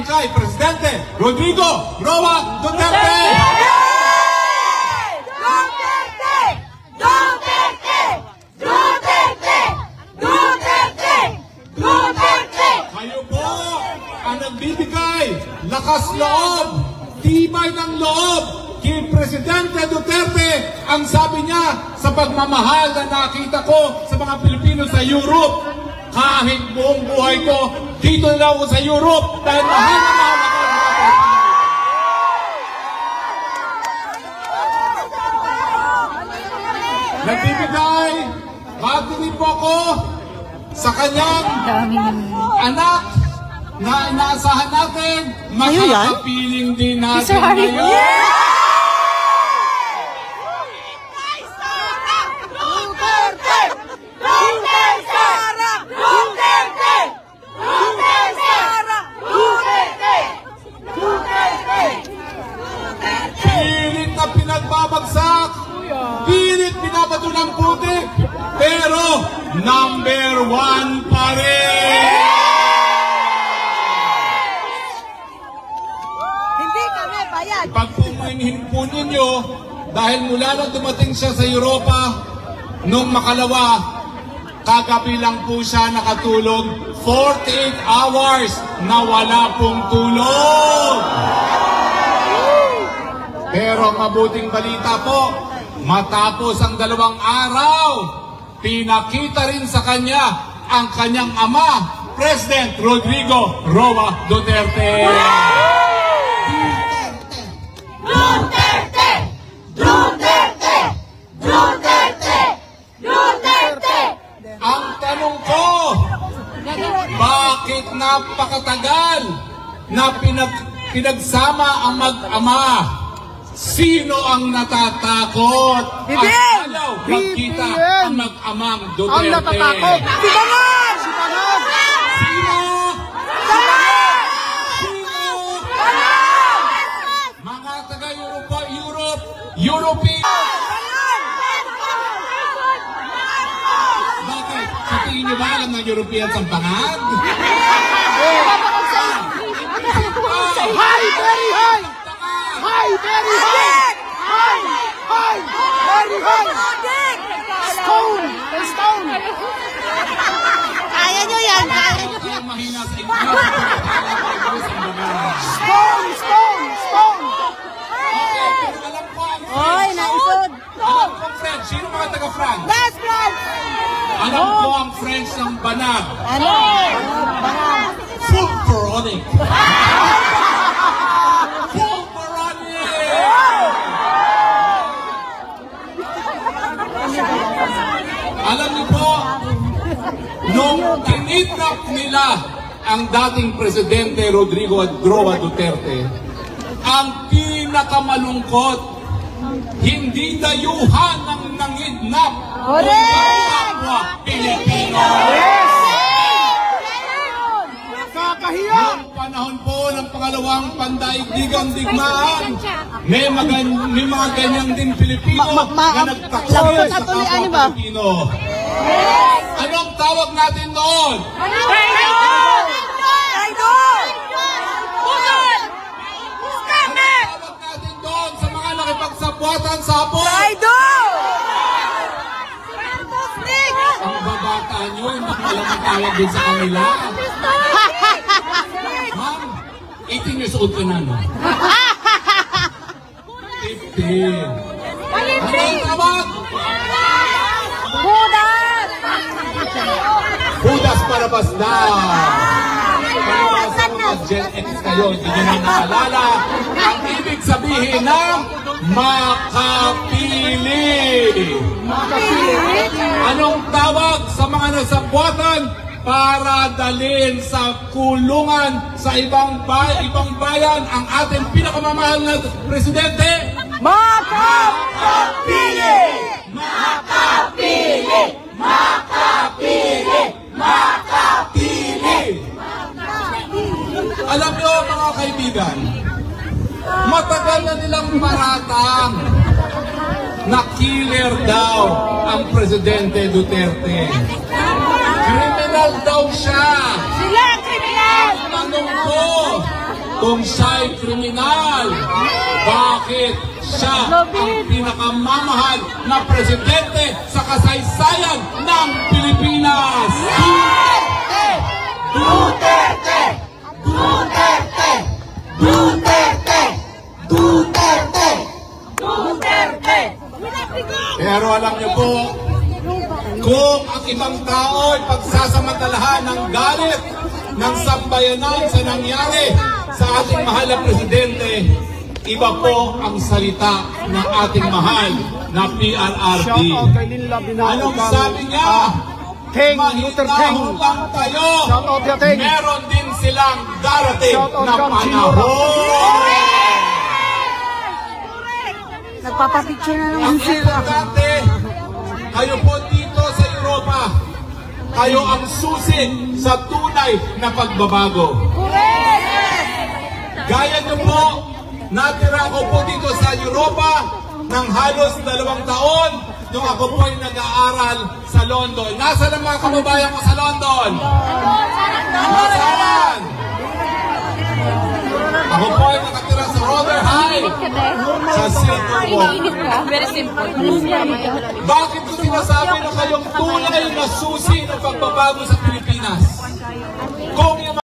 kay Presidente Rodrigo Roa Duterte! Duterte! Duterte! Duterte! Duterte! Duterte! Kayo po ang nagbibigay lakas loob, tibay ng loob kay Presidente Duterte. Ang sabi niya sa pagmamahal na nakita ko sa mga Pilipino sa Europe, kahit buong buhay ko, dito na ako sa Europe dahil mahal na mahal ako. Nagbibigay, bati rin po ako sa kanyang anak na inaasahan natin, makakapiling din natin ngayon. Pilit na pinagbabagsak, pilit binabato ng putik, pero #1 pa rin! Hindi kami bayad! Pagpumainhin po ninyo, dahil mula nang dumating siya sa Europa, nung makalawa, kagabi lang po siya nakatulog, 48 hours na wala pong tulog. Pero mabuting balita po, matapos ang 2 araw, pinakita rin sa kanya ang kanyang ama, President Rodrigo Roa Duterte. Duterte! Duterte! Duterte! Duterte! Ang tanong ko, bakit napakatagal na pinagsama ang mag-ama? Sino ang natatakot? At ayaw magkita ang mag-amang Duterte? Ang natatakot! Si Bangon! Si Bangon! Sino? Sino? Mga European! Bakit? Sa tingin niyo ba alam ng Europeans ang bangag? High! Very high! High! Very high! High! High! Very high! Stone! Stone! Kaya nyo yan! Kaya nyo! Ang mahina sa English. Stone! Stone! Stone! Okay, pero alam ko ang Oy, naisod! Alam ko ang French. Sino mga taga-France? Best friend! Alam ko ang French ng banag. Ano? Full Veronic. Full Veronic. Alam niyo po, nung kinidnap nila ang dating Presidente Rodrigo Roa Duterte, ang pinakamalungkot, hindi dayuhan ng nangidnap kundi kapwa Pilipino. Kakahiya! Noong panahon po ng pangalawang pandaigdigang digmaan, may mga ganyan din Pilipino na nagtaksaya sa kapwa Pilipino. Anong tawag natin doon? Idol! Idol! Bukol! Tawag natin doon sa mga nakipagsapwatan sa hapon. Idol! Ang babata nyo, hindi ko alam ang tawag din sa kanila. Ma'am, 18 years old ka na, no? 15. Anong tawag? Budas! Budas Parabas na! Palibasa mga Gen X kayo, hindi nyo na naalala ang ibig sabihin ng makapili. Anong tawag sa mga nasabwatan para dalhin sa kulungan sa ibang bayan ang ating pinakamamahal na Presidente? Makapili! Makapili! Makapili! Makapili! Alam niyo mga kaibigan, matagal na nilang maratang na killer daw ang Presidente Duterte. Criminal daw siya. Sila kriminal! Tanong ko, kung siya'y kriminal, bakit siya ang pinakamamahal na presidente sa kasaysayan ng Pilipinas? Duterte! Duterte! Duterte! Duterte! Duterte! Pero alam niyo po, kung ang ibang tao ay pagsasamantalahan ng galit ng sambayanan sa nangyari sa ating mahal na presidente, iba po ang salita ng ating mahal na PRRD. Shout out kay Linla Binao. Anong sabi niya? King Luther King. Mahinahon lang tayo. Shout out kay King. Meron din silang darating Shout out na kang panahon. Nagpapapicture na naman Ang sila. importante, kayo po dito sa Europa, kayo ang susi sa tunay na pagbabago. Gaya niyo po, natira ako po dito sa Europa ng halos 2 taon nung ako po ay nag-aaral sa London. Nasaan ang mga kababayan ko sa London? Nasaan? Ako po ay nakatira sa Rotherhithe, sa Silverwalk. Very simple. Bakit ko sinasabi na kayong tunay na susi ng pagbabago sa Pilipinas? Kung yung